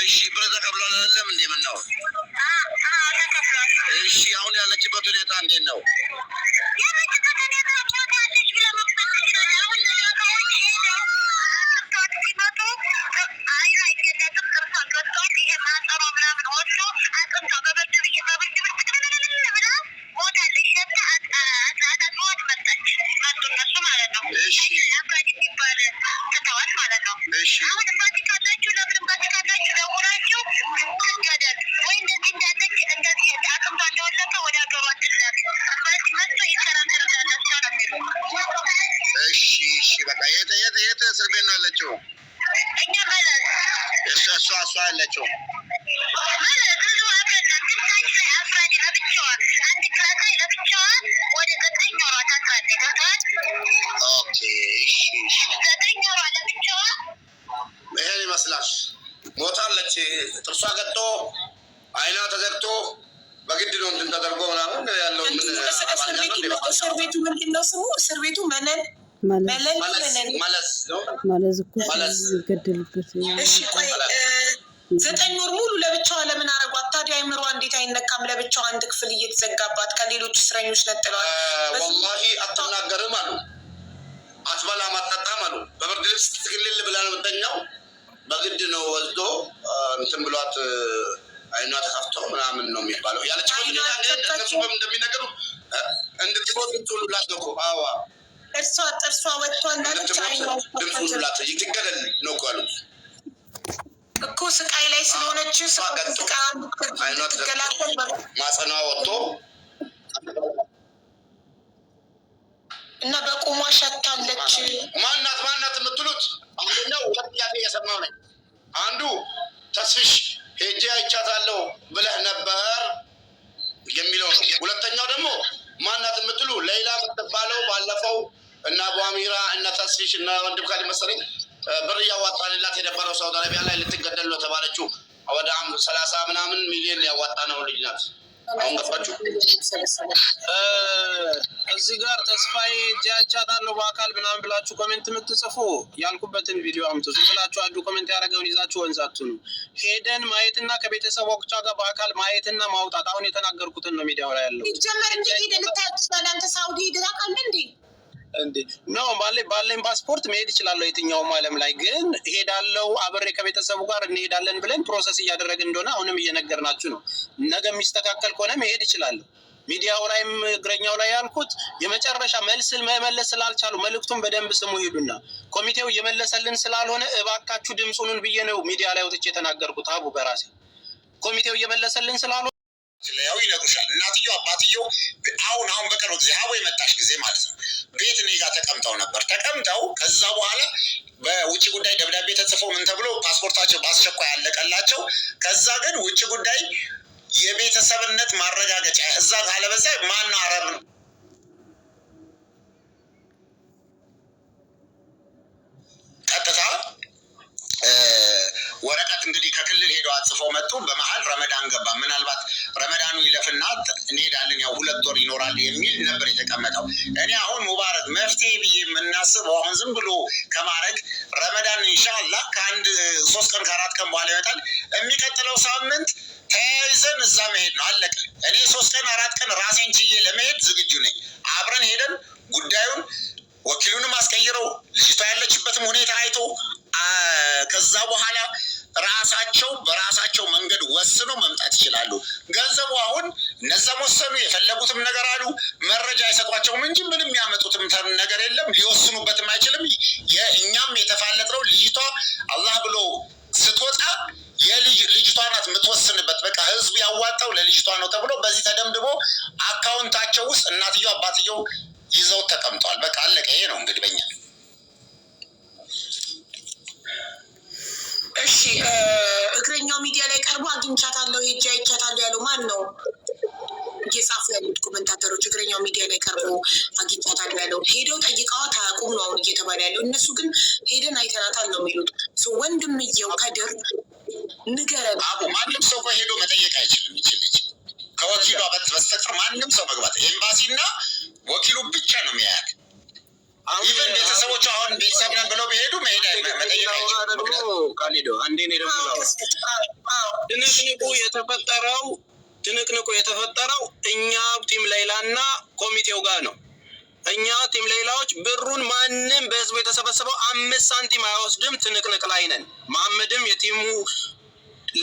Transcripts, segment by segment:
እሺ ብር ተቀብሏል አይደለም እንዴ? ምን ነው? እሺ አሁን ያለችበት ሁኔታ እንዴት ነው? የት እስር ቤት ነው ያለችው? እሷ ያለችው ይሄን ይመስላል። ሞታለች። ጥርሷ ገጦ አይኗ ተዘግቶ በግድ ነው እንትን ተደርጎ ምናምን ያለው እስር ቤቱ ምንድን ነው ስሙ? እስር ቤቱ መለስ ገደልበት። እሺ ቆይ 9 ወር ሙሉ ለብቻዋ ለምን አረጓት ታዲያ? አይምሯ እንዴት አይነካም? ለብቻዋ አንድ ክፍል እየተዘጋባት ከሌሎች እስረኞች ነጥለዋል። ወላሂ አትናገርም አሉ፣ አትበላም አትጠጣም አሉ። በብርድ ልብስ ትግልል ብላ ነው የምተኛው። በግድ ነው ወስዶ እንትን ብሏት አይኗ ተከፍቶ ምናምን ነው የሚባለው። ያለች እነሱ እንደሚነገሩ እንድትሞት ትውሉላት ነው እኮ። አዋ ጥርሷ ወጥቷል። ድምፁላት ይትገደል ነው እኮ ያሉት እኮ። ስቃይ ላይ ስለሆነች ትገላገል ማጸኗ ወጥቶ እና በቁሟ ሸታለች። ማናት የምትሉት አንደኛው ጥያቄ እየሰማሁ ነኝ። አንዱ ተስፍሽ ሄጄ አይቻታለሁ ብለህ ነበር የሚለው ነው። ሁለተኛው ደግሞ ማናት የምትሉ ሌላ የምትባለው ባለፈው እና አቡአሚራ እና ተስፊሽ እና ወንድም ካሊ መሰለኝ ብር እያዋጣንላት የነበረው ሳውዲ አረቢያ ላይ ልትገደል ነው ተባለችው። ወደ 30 ምናምን ሚሊዮን ያዋጣ ነው ልጅ ናት። አሁን ገባችሁ? እዚህ ጋር ተስፋዬ እጃቻታለሁ በአካል ምናምን ብላችሁ ኮሜንት የምትጽፉ ያልኩበትን ቪዲዮ አምጡ። ዝም ብላችሁ አንዱ ኮሜንት ያደረገውን ይዛችሁ ወንዛቱ ነው ሄደን ማየትና ከቤተሰቦቿ ጋር በአካል ማየትና ማውጣት። አሁን የተናገርኩትን ነው ሚዲያው ላይ ያለው። ይጀመር እንጂ ሄደን ታውቃለህ? ሳውዲ ሄደህ ታውቃለህ እንዴ? ነው ባለኝ ፓስፖርት መሄድ እችላለሁ የትኛውም ዓለም ላይ። ግን ሄዳለው አብሬ ከቤተሰቡ ጋር እንሄዳለን ብለን ፕሮሰስ እያደረግን እንደሆነ አሁንም እየነገርናችሁ ነው። ነገ የሚስተካከል ከሆነ መሄድ እችላለሁ። ሚዲያው ላይም እግረኛው ላይ ያልኩት የመጨረሻ መልስ መመለስ ስላልቻሉ መልእክቱን በደንብ ስሙ ሂዱና፣ ኮሚቴው እየመለሰልን ስላልሆነ እባካችሁ ድምፁንን ብዬ ነው ሚዲያ ላይ ወጥቼ የተናገርኩት። አቡ በራሴ ኮሚቴው እየመለሰልን ስላልሆነ ያው ይነግሩሻል። እናትየው አባትየው አሁን በቅርብ ጊዜ ሀቦ የመጣሽ ጊዜ ማለት ነው ቤት እኔ ጋር ተቀምጠው ነበር። ከዛ በኋላ በውጭ ጉዳይ ደብዳቤ ተጽፎ ምን ተብሎ ፓስፖርታቸው በአስቸኳይ ያለቀላቸው። ከዛ ግን ውጭ ጉዳይ የቤተሰብነት ማረጋገጫ እዛ ካለበዛ ማን አረብ ነው ቀጥታ ወረቀት እንግዲህ ከክልል ሄደው አጽፈው መጡ። በመሀል ረመዳን ገባ። ምናልባት ረመዳኑ ይለፍና እንሄዳለን ያው 2 ወር ይኖራል የሚል ነበር የተቀመጠው። እኔ አሁን ሙባረክ መፍትሄ ብዬ የምናስበው አሁን ዝም ብሎ ከማድረግ ረመዳን ኢንሻአላህ ከአንድ 3 ቀን ከ4 ቀን በኋላ ይመጣል። የሚቀጥለው ሳምንት ተያይዘን እዛ መሄድ ነው። አለቀ። እኔ 3 ቀን 4 ቀን ራሴን ችዬ ለመሄድ ዝግጁ ነኝ። አብረን ሄደን ጉዳዩን ወኪሉንም አስቀይረው ልጅቷ ያለችበትም ሁኔታ አይቶ ከዛ በኋላ በራሳቸው መንገድ ወስነው መምጣት ይችላሉ። ገንዘቡ አሁን እነዛም ወሰኑ፣ የፈለጉትም ነገር አሉ። መረጃ አይሰጧቸውም እንጂ ምንም ያመጡትም ነገር የለም። ሊወስኑበትም አይችልም። እኛም የተፋለጥነው ልጅቷ አላህ ብሎ ስትወጣ ልጅቷ ናት የምትወስንበት። በቃ ህዝብ ያዋጣው ለልጅቷ ነው ተብሎ በዚህ ተደምድቦ አካውንታቸው ውስጥ እናትየው አባትየው ይዘው ተቀምጠዋል። በቃ አለቀ። ይሄ ነው እንግዲህ በእኛ። እሺ እግረኛው ሚዲያ ላይ ቀርቦ አግኝቻታለሁ ሄጄ አይቻታለሁ ያለው ማን ነው? እየጻፉ ያሉት ኮመንታተሮች እግረኛው ሚዲያ ላይ ቀርበው አግኝቻታለሁ ያለው ሄደው ጠይቀዋት አያውቁም ነው አሁን እየተባለ ያለው። እነሱ ግን ሄደን አይተናታል ነው የሚሉት። ወንድምየው ከድር ንገረን። ማንም ሰው ሄዶ መጠየቅ አይችልም። ይችልች ከወኪሏ በስተቀር ማንም ሰው መግባት ኤምባሲና ወኪሉ ብቻ ነው የሚያያት። ኢቨን ቤተሰቦች አሁን ቤተሰብ ነን ብለው ቢሄዱ መጠየቅ ትንቅንቁ የተፈጠረው እኛ ቲም ሌይላና ኮሚቴው ጋር ነው። እኛ ቲም ሌይላዎች ብሩን ማንም በህዝቡ የተሰበሰበው 5 ሳንቲም አይወስድም። ትንቅንቅ ላይ ነን። መሐመድም የቲሙ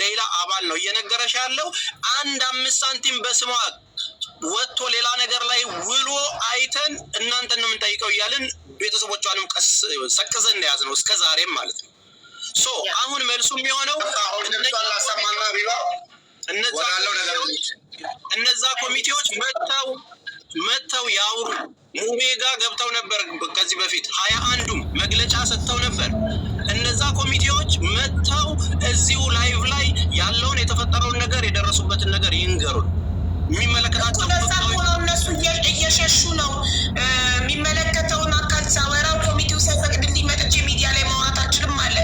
ሌላ አባል ነው። እየነገረሽ ያለው 5 ሳንቲም በስሟ ወጥቶ ሌላ ነገር ላይ ውሎ አይተን እናንተን ነው የምንጠይቀው እያልን ቤተሰቦቿንም ሰቅዘን ያዝ ነው እስከ ዛሬም ማለት ነው። አሁን መልሱ የሚሆነው እነዛ ኮሚቴዎች መጥተው ያውሩ። ሙቤ ጋር ገብተው ነበር ከዚህ በፊት 21ዱም መግለጫ ሰጥተው ነበር። እነዛ ኮሚቴዎች መጥተው እዚሁ ላይቭ ላይ ያለውን የተፈጠረውን ነገር የደረሱበትን ነገር ይንገሩን። የሚመለከታቸው እነሱ እየሸሹ ነው። የሚመለከተውን አካል ሳወራው ኮሚቴው ሳይፈቅድልኝ መጥቼ ሚዲያ ላይ ማውራት አልችልም አለ።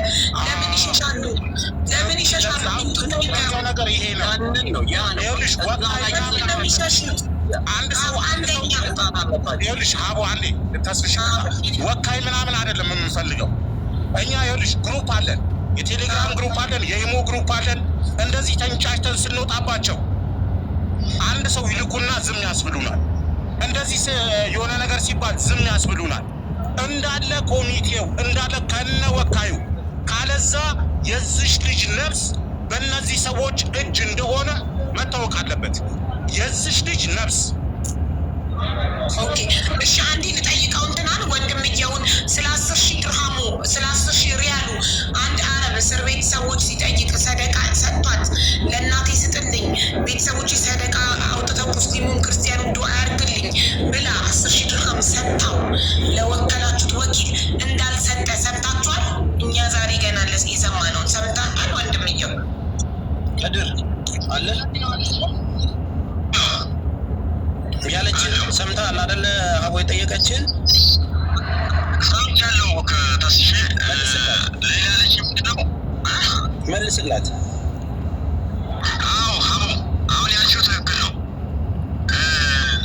ለምን ይሸሻሉ? ለምን ይሸሻሉ? ነገር ይሄ ነው። ይኸውልሽ ሀቡ አንዴ ተስፍሽ ወካይ ምናምን አይደለም የምንፈልገው እኛ። ይኸውልሽ ግሩፕ አለን፣ የቴሌግራም ግሩፕ አለን፣ የኢሞ ግሩፕ አለን። እንደዚህ ተንጫጭተን ስንወጣባቸው አንድ ሰው ይልኩና ዝም ያስብሉናል። እንደዚህ የሆነ ነገር ሲባል ዝም ያስብሉናል። እንዳለ ኮሚቴው እንዳለ ከነ ወካዩ። ካለዛ የዚሽ ልጅ ነፍስ በእነዚህ ሰዎች እጅ እንደሆነ መታወቅ አለበት። የዚሽ ልጅ ነፍስ ኦኬ። እሺ አንዴ ልጠይቀው እንትናን ወንድምየውን ስለ 10,000 ድርሃሙ ስለ 10,000 ሪያሉ አንድ አረብ እስር ቤት ሰዎች ሲጠይቅ ሰደቃ ሰጥቷት ለእናቴ ስጥልኝ ቤተሰቦች ሰደቃ አውጥተው ሙስሊሙም ክርስቲያኑም ዱዓ ያርግልኝ ብላ 10,000 ድርሃም ሰጥታው ለወከላችሁት ወኪል እንዳልሰጠ ሰምታችኋል? እኛ ዛሬ ገና የሰማነውን ሰምታችኋል? ወንድምየው ከድር አለ ያለችን ሰምተሃል አይደለ? ሀቦ የጠየቀችን ሰምቻለሁ። ከተስሼ ሌላ ልጅ ነው መልስላት። አዎ ሀቦ አሁን ያልሽው ትክክል ነው።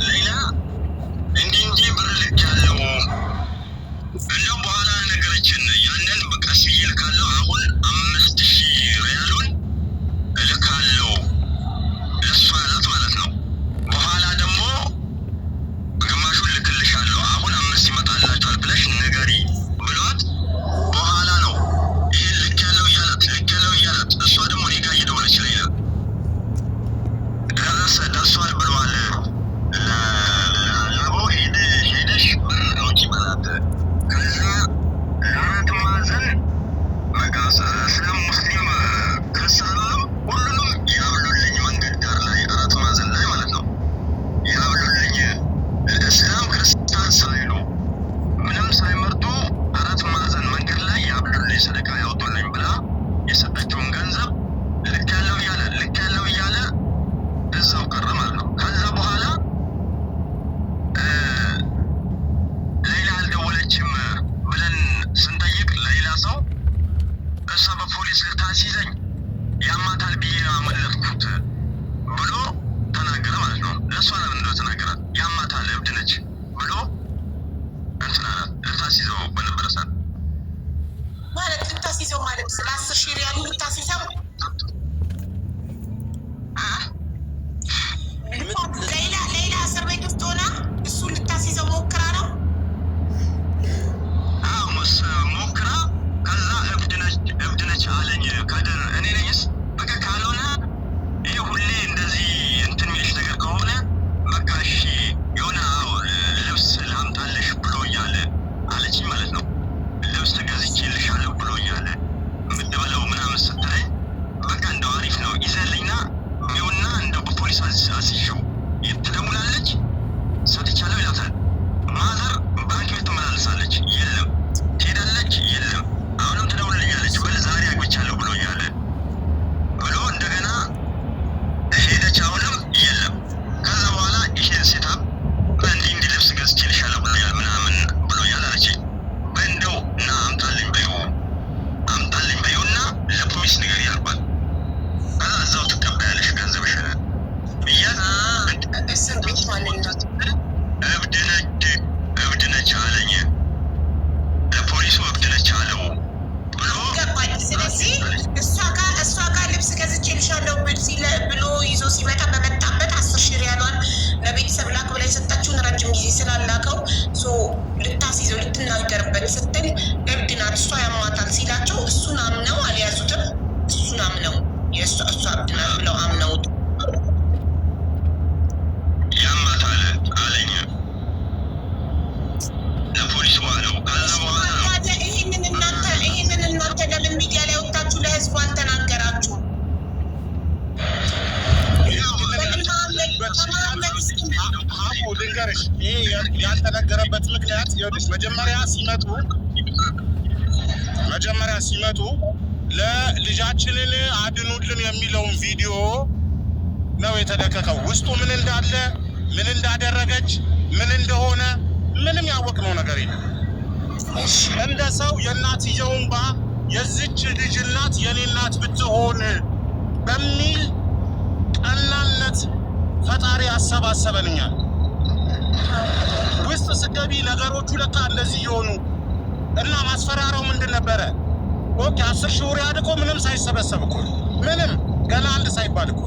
ሌላ እንዲህ ብር ልኬያለሁ እንደውም በኋላ ነገረችን። ያንን ቀስ ብዬ እልካለሁ። አሁን 5,000 ሪያሉን እልካለሁ ለእሷ ናት ማለት ነው። በኋላ ደግሞ ግማሹን ልክልሻለሁ። አሁን 5 ይመጣላችኋል ብለሽ ንገሪ ብሏት በኋላ ነው ይህን ልኬያለሁ እያላት እሷ ደግሞ ስላላከው ልታስይዘው ልትናገርበት ስትል እብድ ናት እሷ ያማታል ሲላቸው እሱን አምነው አልያዙትም። እሱን አምነው እሷ እብድ ናት ብለው አምነውት ያማታል አለኝ ለፖሊስ ዋለው። ከዛ በኋላ ይህንን እናንተ ለምን ሚዲያ ላይ ወጣችሁ ለህዝቡ አልተናገራችሁም? ልንገርሽ፣ ይህ ያልተነገረበት ምክንያት ይኸውልሽ፣ መጀመሪያ ሲመጡ ለልጃችንን አድኑልን የሚለውን ቪዲዮ ነው የተለቀቀው። ውስጡ ምን እንዳለ፣ ምን እንዳደረገች፣ ምን እንደሆነ ምንም ያወቅነው ነገር የለም። እንደ ሰው የእናትየው እንባ የዚች ልጅ እናት የኔ እናት ብትሆን በሚል ቀናነት ፈጣሪ አሰባሰበንኛል። ውስጥ ስገቢ ነገሮቹ ለካ እንደዚህ የሆኑ እና ማስፈራራው ምንድን ነበረ? ኦኬ 10 ሺህ ሪያል እኮ ምንም ሳይሰበሰብ እኮ ምንም ገና አንድ ሳይባል እኮ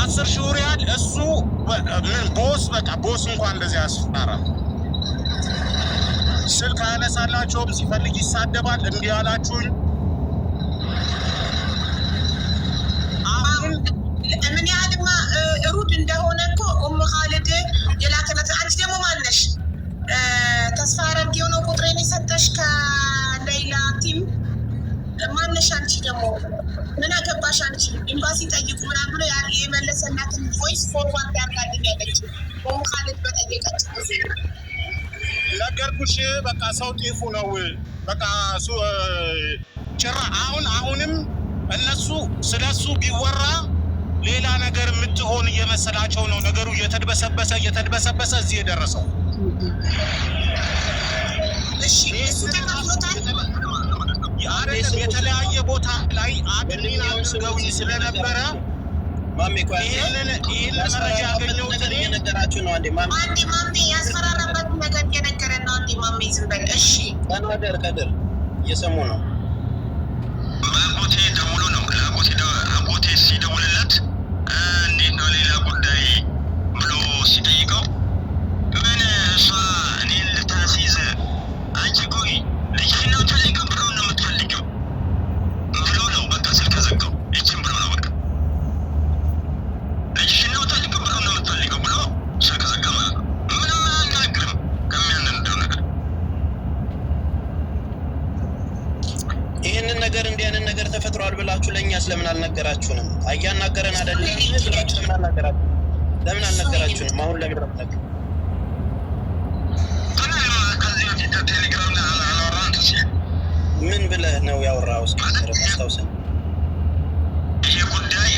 10 ሺህ ሪያል እሱ ምን ቦስ እንኳን እንደዚህ ያስፈራራል። ስልክ አያነሳላቸውም፣ ሲፈልግ ይሳደባል። እንዲህ አላችሁኝ። አሁን ምን ያህልማ ሩድ እንደሆነ እኮ ኻልድ የላከለት። አንቺ ደግሞ ማነሽ? ተስፋ አረጌው ነው ቁጥሬን የሰጠሽ ከሌላ ቲም ማነሽ? አንቺ ደግሞ ምን አገባሽ አንቺ? ኤምባሲ ጠይቁ ምናምን ብሎ የመለሰላትን ቮይስ ፎርዋርድ ያርጋልኝ ያለች ኻልድ በጠየቀች ጊዜ ነገርኩሽ። በቃ ሰው ጤፉ ነው። በቃ ጭራ አሁንም እነሱ ስለሱ ቢወራ ሌላ ነገር የምትሆን እየመሰላቸው ነው። ነገሩ እየተድበሰበሰ እዚህ የደረሰው። የተለያየ ቦታ ላይ አድሚን አድርገውኝ ስለነበረ ይህንን መረጃ ያገኘሁት እኔ ነገራችሁ ነው። አንዴ ማሜ ያስፈራራበት ነገር እየነገረን ነው። አንዴ ማሜ ዝም በል እሺ። ከድር እየሰሙ ነው። አጎቴ ደውሎ ነው አጎቴ ሲደውልለት እንዴት ነው ሌላ ጉዳይ ብሎ ሲጠይቀው ምን እሷ እኔን ልታስይዝ አንቺ ቆይ ልጅሽን ነው የምትፈልጊው ብሎ ነው የምትፈልጊው ብሎ ነው በቃ ስልክ ዘጋው። ይችን ብሎ ነው በቃ ልጅሽን ነው የምትፈልጊው ብሎ ነው የምትፈልጊው ብሎ ስልክ ዘጋ ማለት ነው። ምንም አያናግርም ከሚያናንደው ነገር። ይህንን ነገር እንዲህ አይነት ነገር ተፈጥሯል ብላችሁ ለእኛ ስለምን አልነገራችሁንም? አያናገረን አይደለም ብላችሁ ለምን አልነገራችሁንም? አሁን ለምን ረምነገር ምን ብለህ ነው ያወራው? አስታውሰን። ይሄ ጉዳይ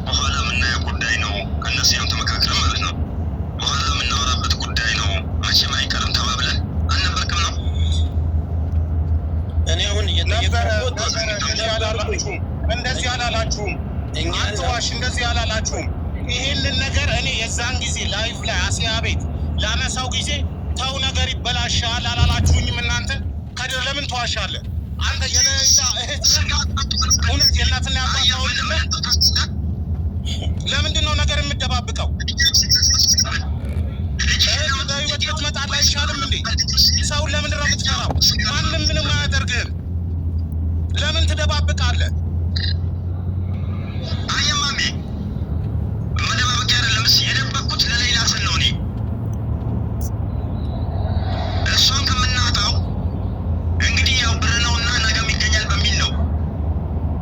በኋላ የምናየው ጉዳይ ነው። ከእነሱ ያም ተመካክረን ማለት ነው። በኋላ የምናወራበት ጉዳይ ነው። መቼም አይቀርም ተባብለን አልነበርክም ነው። እኔ አሁን እንደዚህ አላላችሁም። አትዋሽ፣ እንደዚህ አላላችሁም። ይሄንን ነገር እኔ የዛን ጊዜ ላይፍ ላይ አስያ ቤት ላነሳው ጊዜ ተው ነገር ይበላሻል አላላችሁኝም እናንተ? ከድር ለምን ተዋሻለህ አንተ? የለዛ እህት እውነት የእናትና ያባታውን ለምንድን ነው ነገር የምደባብቀው? ህይወት ትመጣል አይሻልም እንዴ? ሰውን ለምንድን ነው የምትፈራው? ማንም ምንም አያደርግህም። ለምን ትደባብቃለህ? አየማሜ መደባበቅ አይደለም የደበቅኩት ለሌላ ስል ነው። እኔ እሷን ከምናጣው እንግዲህ ያው ብር ነውና ነገም ይገኛል በሚል ነው።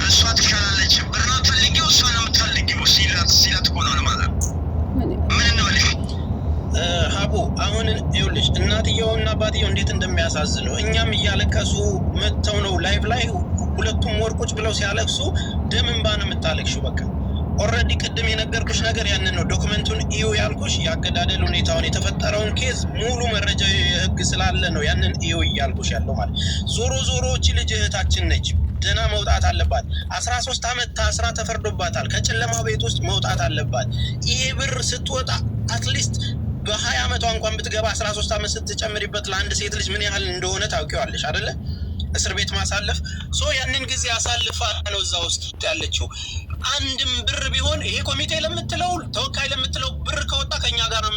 እሷ ትሻላለች፣ ብር ነው ትፈልጊው፣ እሷ ነው የምትፈልጊው ሲላት እኮ ነው ለማለት ምን እንበልሽ ሀቡ። አሁን ይኸውልሽ እናትየውና አባትየው እንዴት እንደሚያሳዝኑ እኛም እያለቀሱ መጥተው ነው ላይቭ ላይ ሁለቱም ወርቆች ብለው ሲያለቅሱ ደም እንባ ነው የምታለቅሹ። በቃ ኦልሬዲ ቅድም የነገርኩሽ ነገር ያንን ነው። ዶክመንቱን እዩ ያልኩሽ የአገዳደል ሁኔታውን የተፈጠረውን ኬዝ ሙሉ መረጃ የህግ ስላለ ነው ያንን እዩ እያልኩሽ ያለው ማለት። ዞሮ እቺ ልጅ እህታችን ነች፣ ደህና መውጣት አለባት። 13 ዓመት ታስራ ተፈርዶባታል። ከጨለማ ቤት ውስጥ መውጣት አለባት። ይሄ ብር ስትወጣ አትሊስት በ20 ዓመቷ እንኳን ብትገባ 13 ዓመት ስትጨምሪበት ለአንድ ሴት ልጅ ምን ያህል እንደሆነ ታውቂዋለሽ አይደለ? እስር ቤት ማሳለፍ ያንን ጊዜ አሳልፋ ነው እዛ ውስጥ ያለችው። አንድም ብር ቢሆን ይሄ ኮሚቴ ለምትለው ተወካይ ለምትለው ብር ከወጣ ከኛ ጋር ነው